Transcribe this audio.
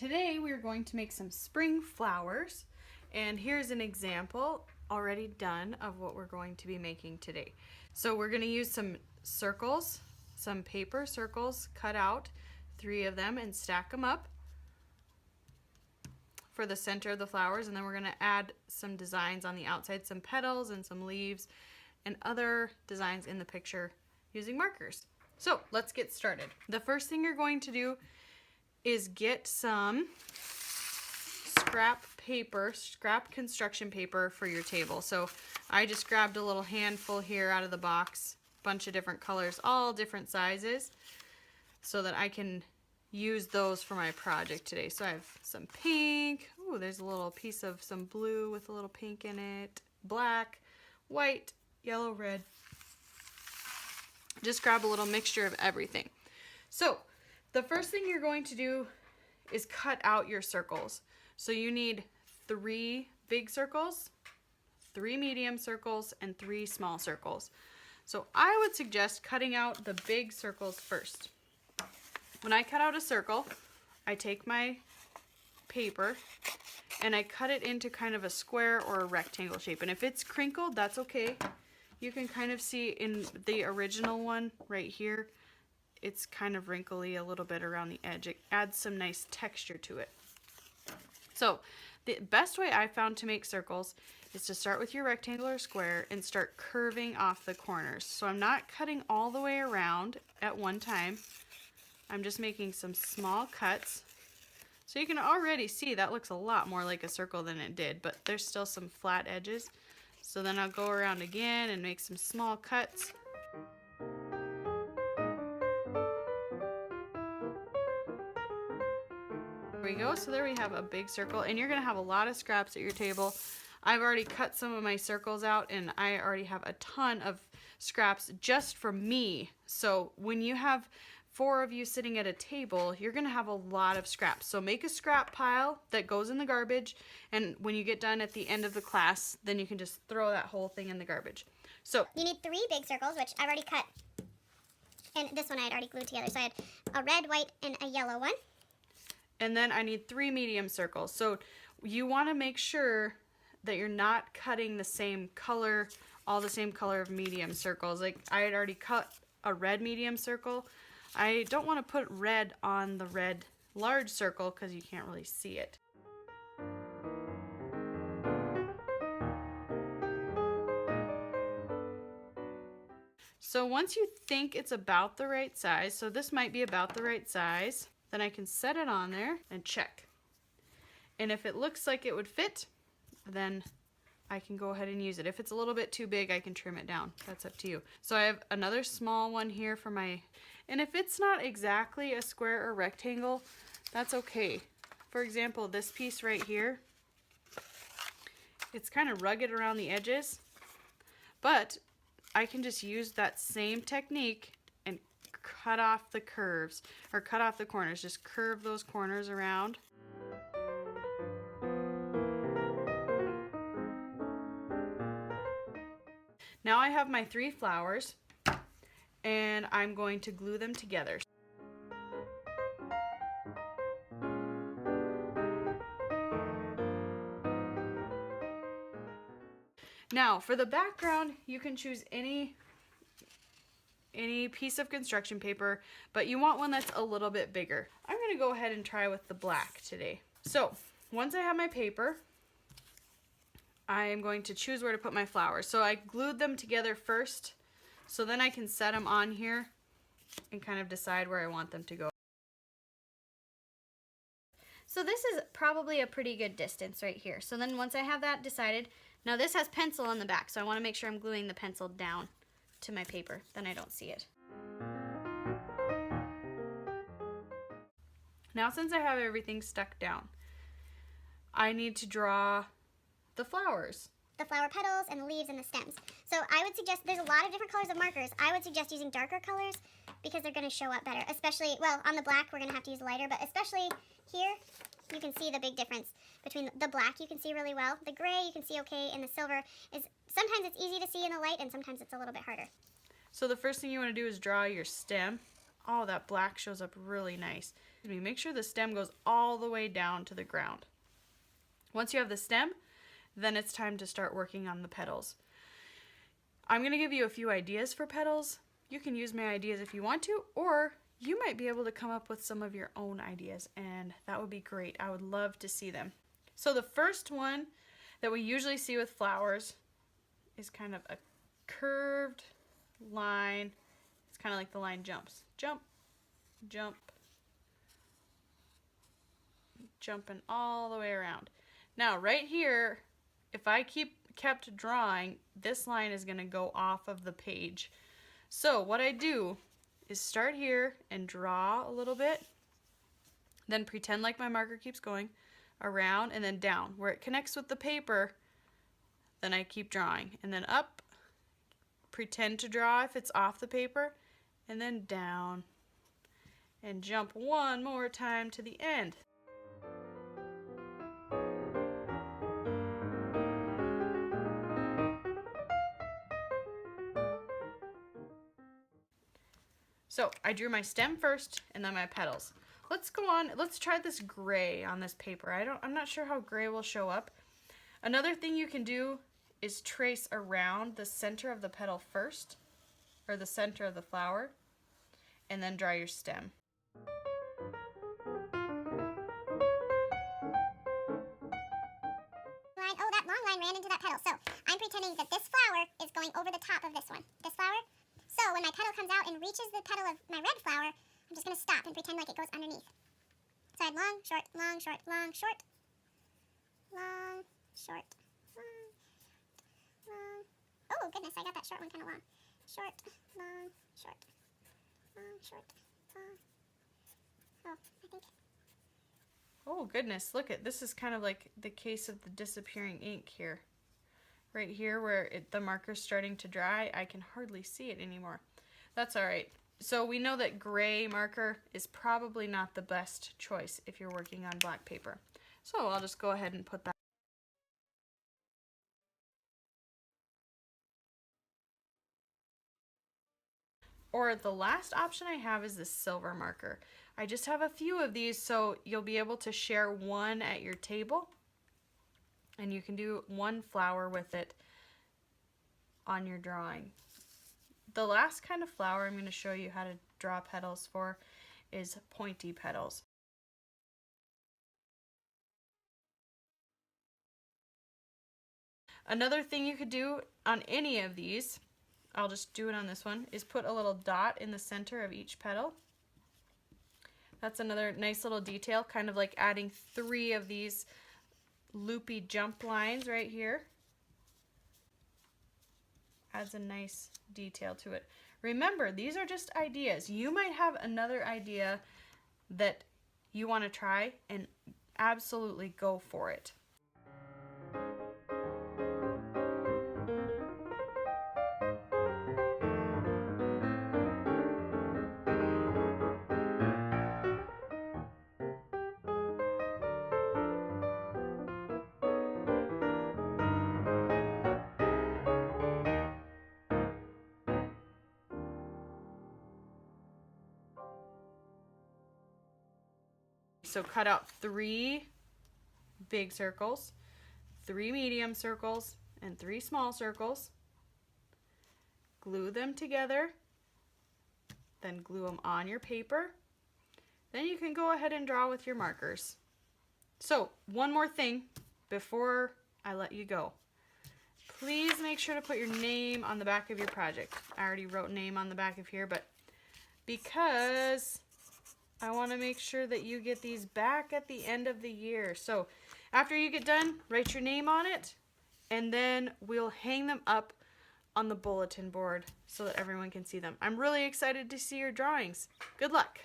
Today we are going to make some spring flowers, and here's an example already done of what we're going to be making today. So we're going to use some circles, some paper circles, cut out 3 of them and stack them up for the center of the flowers, and then we're going to add some designs on the outside, some petals and some leaves and other designs in the picture using markers. So let's get started. The first thing you're going to do is get some scrap paper, scrap construction paper for your table. So I just grabbed a little handful here out of the box, bunch of different colors, all different sizes, so that I can use those for my project today. So I have some pink, ooh, there's a little piece of some blue with a little pink in it, black, white, yellow, red. Just grab a little mixture of everything. So the first thing you're going to do is cut out your circles. So you need 3 big circles, 3 medium circles, and 3 small circles. So I would suggest cutting out the big circles first. When I cut out a circle, I take my paper and I cut it into kind of a square or a rectangle shape. And if it's crinkled, that's okay. You can kind of see in the original one right here, it's kind of wrinkly a little bit around the edge. It adds some nice texture to it. So the best way I found to make circles is to start with your rectangle or square and start curving off the corners. So I'm not cutting all the way around at one time. I'm just making some small cuts. So you can already see that looks a lot more like a circle than it did, but there's still some flat edges. So then I'll go around again and make some small cuts. There we go. So there we have a big circle, and you're going to have a lot of scraps at your table. I've already cut some of my circles out, and I already have a ton of scraps just for me. So when you have 4 of you sitting at a table, you're going to have a lot of scraps. So make a scrap pile that goes in the garbage, and when you get done at the end of the class, then you can just throw that whole thing in the garbage. So you need 3 big circles, which I've already cut, and this one I had already glued together. So I had a red, white, and a yellow one. And then I need 3 medium circles. So you want to make sure that you're not cutting the same color, all the same color of medium circles. Like I had already cut a red medium circle. I don't want to put red on the red large circle because you can't really see it. So once you think it's about the right size, so this might be about the right size, then I can set it on there and check. And if it looks like it would fit, then I can go ahead and use it. If it's a little bit too big, I can trim it down. That's up to you. So I have another small one here for my, and if it's not exactly a square or rectangle, that's okay. For example, this piece right here, it's kind of rugged around the edges, but I can just use that same technique and cut off the curves, or cut off the corners. Just curve those corners around. Now I have my 3 flowers, and I'm going to glue them together. Now for the background, you can choose any piece of construction paper, but you want one that's a little bit bigger. I'm going to go ahead and try with the black today. So once I have my paper, I am going to choose where to put my flowers. So I glued them together first, so then I can set them on here and kind of decide where I want them to go. So this is probably a pretty good distance right here. So then once I have that decided, now this has pencil on the back, so I want to make sure I'm gluing the pencil down to my paper, then I don't see it. Now since I have everything stuck down, I need to draw the flowers. The flower petals and the leaves and the stems. So I would suggest, there's a lot of different colors of markers. I would suggest using darker colors because they're going to show up better. Especially, well, on the black we're going to have to use lighter, but especially here, you can see the big difference between the black you can see really well. The gray you can see okay, and the silver is, sometimes it's easy to see in the light and sometimes it's a little bit harder. So the first thing you want to do is draw your stem Oh, that black shows up really nice. Make sure the stem goes all the way down to the ground. Once you have the stem, then it's time to start working on the petals. I'm going to give you a few ideas for petals. You can use my ideas if you want to, or you might be able to come up with some of your own ideas, and that would be great. I would love to see them. So the first one that we usually see with flowers is kind of a curved line. It's kind of like the line jumps. Jump, jump, jumping all the way around. Now right here, if I kept drawing, this line is going to go off of the page. So what I do is start here and draw a little bit, then pretend like my marker keeps going around and then down. Where it connects with the paper, then I keep drawing, and then up, pretend to draw if it's off the paper, and then down, and jump one more time to the end. So I drew my stem first and then my petals. Let's go on, let's try this gray on this paper. I'm not sure how gray will show up. Another thing you can do is trace around the center of the petal first, or the center of the flower, and then draw your stem. Oh, that long line ran into that petal. So I'm pretending that this flower is going over the top of this one, this flower. So when my petal comes out and reaches the petal of my red flower, I'm just going to stop and pretend like it goes underneath. So I had long, short, long, short, long, short, long, short, long, long. Oh, goodness, I got that short one kind of long. Short, long, short, long, short, long. Oh, I think. Oh goodness, look at this is kind of like the case of the disappearing ink here. Right here where the marker's starting to dry, I can hardly see it anymore. That's all right. So we know that gray marker is probably not the best choice if you're working on black paper. So I'll just go ahead and put that. Or the last option I have is the silver marker. I just have a few of these, so you'll be able to share one at your table, and you can do one flower with it on your drawing. The last kind of flower I'm going to show you how to draw petals for is pointy petals. Another thing you could do on any of these, I'll just do it on this one, is put a little dot in the center of each petal. That's another nice little detail, kind of like adding 3 of these loopy jump lines right here. Adds a nice detail to it. Remember, these are just ideas. You might have another idea that you want to try, and absolutely go for it. So cut out 3 big circles, 3 medium circles, and 3 small circles. Glue them together, then glue them on your paper. Then you can go ahead and draw with your markers. So one more thing before I let you go. Please make sure to put your name on the back of your project. I already wrote name on the back of here, but because I want to make sure that you get these back at the end of the year. So after you get done, write your name on it, and then we'll hang them up on the bulletin board so that everyone can see them. I'm really excited to see your drawings. Good luck.